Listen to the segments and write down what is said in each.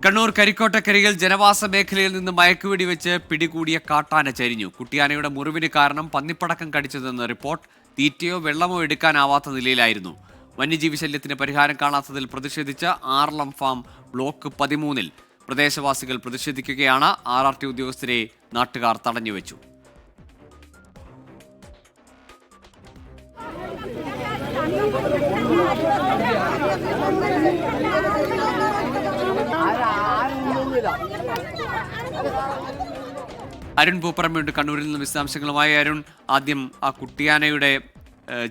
കണ്ണൂർ കരിക്കോട്ടക്കരിയിൽ ജനവാസ മേഖലയിൽ നിന്ന് മയക്കുവെടി വെച്ച് പിടികൂടിയ കാട്ടാന ചരിഞ്ഞു. കുട്ടിയാനയുടെ മുറിവിന് കാരണം പന്നിപ്പടക്കം കടിച്ചതെന്ന് റിപ്പോർട്ട്. തീറ്റയോ വെള്ളമോ എടുക്കാനാവാത്ത നിലയിലായിരുന്നു. വന്യജീവി ശല്യത്തിന് പരിഹാരം കാണാത്തതിൽ പ്രതിഷേധിച്ച് ആറളം ഫാം ബ്ലോക്ക് 13 പ്രദേശവാസികൾ പ്രതിഷേധിക്കുകയാണ്. RRT ഉദ്യോഗസ്ഥരെ നാട്ടുകാർ തടഞ്ഞുവെച്ചു. അരുൺ പൂപ്പറമ്പുണ്ട് കണ്ണൂരിൽ നിന്ന് വിശദാംശങ്ങളുമായി. അരുൺ, ആദ്യം ആ കുട്ടിയാനയുടെ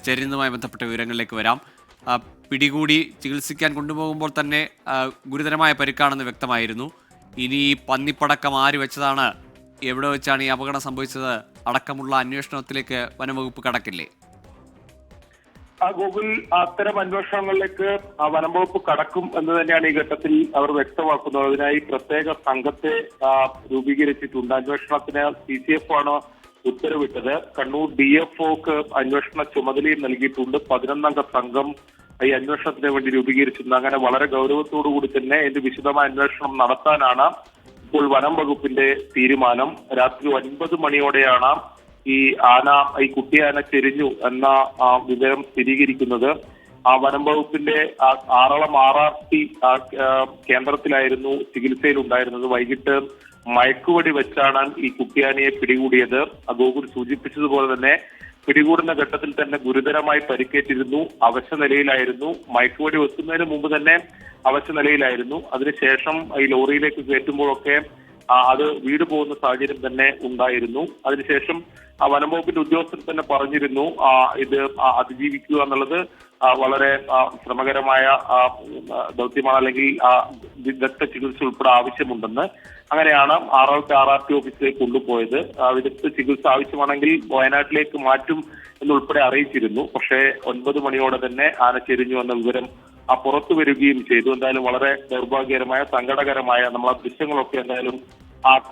ചരിഞ്ഞതുമായി ബന്ധപ്പെട്ട വിവരങ്ങളിലേക്ക് വരാം. പിടികൂടി ചികിത്സിക്കാൻ കൊണ്ടുപോകുമ്പോൾ തന്നെ ഗുരുതരമായ പരിക്കാണെന്ന് വ്യക്തമായിരുന്നു. ഇനി ഈ പന്നിപ്പടക്കം ആര് വെച്ചതാണ്, എവിടെ വെച്ചാണ് ഈ അപകടം സംഭവിച്ചത് അടക്കമുള്ള അന്വേഷണത്തിലേക്ക് വനംവകുപ്പ് കടക്കില്ലേ? ഗൂഗിൾ അത്തരം അന്വേഷണങ്ങളിലേക്ക് വനം വകുപ്പ് കടക്കും എന്ന് തന്നെയാണ് ഈ ഘട്ടത്തിൽ അവർ വ്യക്തമാക്കുന്നത്. അതിനായി പ്രത്യേക സംഘത്തെ രൂപീകരിച്ചിട്ടുണ്ട്. അന്വേഷണത്തിന് CCF ആണ് ഉത്തരവിട്ടത്. കണ്ണൂർ DFOക്ക് അന്വേഷണ ചുമതലയും നൽകിയിട്ടുണ്ട്. 11 സംഘം ഈ അന്വേഷണത്തിന് വേണ്ടി രൂപീകരിച്ചിട്ടുണ്ട്. അങ്ങനെ വളരെ ഗൗരവത്തോടു കൂടി തന്നെ ഇതിന്റെ വിശദമായ അന്വേഷണം നടത്താനാണ് ഇപ്പോൾ വനം വകുപ്പിന്റെ തീരുമാനം. രാത്രി 9 മണിയോടെയാണ് ഈ കുട്ടിയാന ചെരിഞ്ഞു എന്ന വിവരം സ്ഥിരീകരിക്കുന്നത്. വനം വകുപ്പിന്റെ ആറളം RRT കേന്ദ്രത്തിലായിരുന്നു ചികിത്സയിൽ ഉണ്ടായിരുന്നത്. വൈകിട്ട് മയക്കുവെടി വെച്ചാണ് ഈ കുട്ടിയാനയെ പിടികൂടിയത്. ഗോകുൽ സൂചിപ്പിച്ചതുപോലെ തന്നെ പിടികൂടുന്ന ഘട്ടത്തിൽ തന്നെ ഗുരുതരമായി പരിക്കേറ്റിരുന്നു. അവശ നിലയിലായിരുന്നു. മയക്കുവെടി വെക്കുന്നതിന് മുമ്പ് തന്നെ അവശ നിലയിലായിരുന്നു. അതിനുശേഷം ഈ ലോറിയിലേക്ക് കയറ്റുമ്പോഴൊക്കെ അത് വീട് പോകുന്ന സാഹചര്യം തന്നെ ഉണ്ടായിരുന്നു. അതിനുശേഷം വനം വകുപ്പിന്റെ ഉദ്യോഗസ്ഥർ തന്നെ പറഞ്ഞിരുന്നു ഇത് അതിജീവിക്കുക എന്നുള്ളത് വളരെ ശ്രമകരമായ ദൗത്യമാണ്, അല്ലെങ്കിൽ വിദഗ്ധ ചികിത്സ ഉൾപ്പെടെ ആവശ്യമുണ്ടെന്ന്. അങ്ങനെയാണ് RRT ഓഫീസിലേക്ക് കൊണ്ടുപോയത്. വിദഗ്ധ ചികിത്സ ആവശ്യമാണെങ്കിൽ വയനാട്ടിലേക്ക് മാറ്റും എന്നുൾപ്പെടെ അറിയിച്ചിരുന്നു. പക്ഷേ 9 മണിയോടെ തന്നെ ആന ചെരിഞ്ഞു എന്ന വിവരം പുറത്തു വരികയും ചെയ്തു. എന്തായാലും വളരെ ദൗർഭാഗ്യകരമായ, സങ്കടകരമായ, നമ്മൾ ആ ദൃശ്യങ്ങളൊക്കെ എന്തായാലും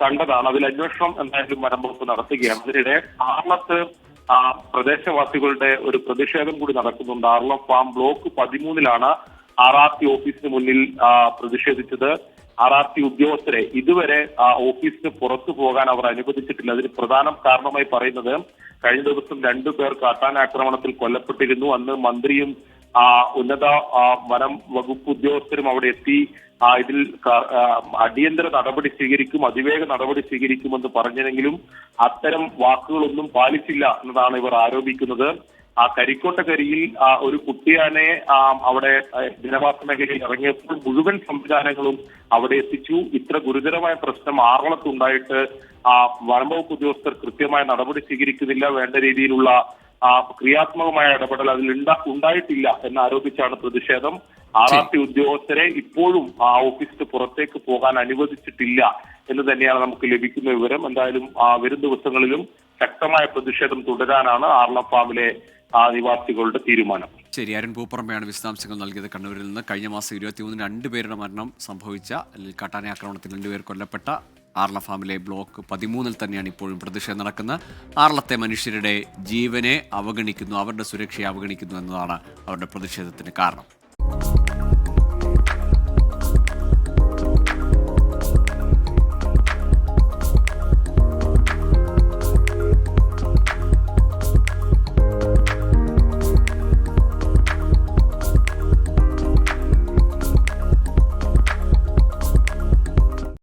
കണ്ടതാണ്. അതിൽ അന്വേഷണം എന്തായാലും വനം വകുപ്പ് നടത്തുകയാണ്. അതിനിടെ ആറളത്ത് പ്രദേശവാസികളുടെ ഒരു പ്രതിഷേധം കൂടി നടക്കുന്നുണ്ട്. ആറളം ഫാം ബ്ലോക്ക് 13 RRT ഓഫീസിന് മുന്നിൽ പ്രതിഷേധിച്ചത്. RRT ഉദ്യോഗസ്ഥരെ ഇതുവരെ ഓഫീസിന് പുറത്തു പോകാൻ അവർ അനുവദിച്ചിട്ടില്ല. അതിന് പ്രധാന കാരണമായി പറയുന്നത് കഴിഞ്ഞ ദിവസം 2 പേർ കാട്ടാനാക്രമണത്തിൽ കൊല്ലപ്പെട്ടിരുന്നു. അന്ന് മന്ത്രിയും ഉന്നത വനം വകുപ്പ് ഉദ്യോഗസ്ഥരും അവിടെ എത്തി ഇതിൽ അടിയന്തര നടപടി സ്വീകരിക്കും, അതിവേഗ നടപടി സ്വീകരിക്കുമെന്ന് പറഞ്ഞെങ്കിലും അത്തരം വാക്കുകളൊന്നും പാലിച്ചില്ല എന്നതാണ് ഇവർ ആരോപിക്കുന്നത്. കരിക്കോട്ടക്കരിയിൽ ഒരു കുട്ടിയാനെ അവിടെ ജനവാസ മേഖലയിൽ ഇറങ്ങിയപ്പോൾ മുഴുവൻ സംവിധാനങ്ങളും അവിടെ എത്തിച്ചു. ഇത്ര ഗുരുതരമായ പ്രശ്നം ആറളത്തുണ്ടായിട്ട് വനംവകുപ്പ് ഉദ്യോഗസ്ഥർ കൃത്യമായ നടപടി സ്വീകരിക്കുന്നില്ല, വേണ്ട രീതിയിലുള്ള ക്രിയാത്മകമായ ഇടപെടൽ അതിൽ ഉണ്ടായിട്ടില്ല എന്നാരോപിച്ചാണ് പ്രതിഷേധം. RRT ഉദ്യോഗസ്ഥരെ ഇപ്പോഴും ഓഫീസിന് പുറത്തേക്ക് പോകാൻ അനുവദിച്ചിട്ടില്ല എന്ന് തന്നെയാണ് നമുക്ക് ലഭിക്കുന്ന വിവരം. എന്തായാലും വരും ദിവസങ്ങളിലും ശക്തമായ പ്രതിഷേധം തുടരാനാണ് ആറളം ഫാമിലെ നിവാസികളുടെ തീരുമാനം. ശരി, അരുൺ പൂപ്പറമ്പയാണ് വിശദാംശങ്ങൾ നൽകിയത് കണ്ണൂരിൽ നിന്ന്. കഴിഞ്ഞ മാസം 23 2 പേരുടെ മരണം സംഭവിച്ച കാട്ടാന ആക്രമണത്തിൽ 2 പേർ കൊല്ലപ്പെട്ട ആറളം ഫാമിലെ ബ്ലോക്ക് 13 തന്നെയാണ് ഇപ്പോഴും പ്രതിഷേധം നടക്കുന്നത്. ആറളത്തെ മനുഷ്യരുടെ ജീവനെ അവഗണിക്കുന്നു, അവരുടെ സുരക്ഷയെ അവഗണിക്കുന്നു എന്നതാണ് അവരുടെ പ്രതിഷേധത്തിന് കാരണം.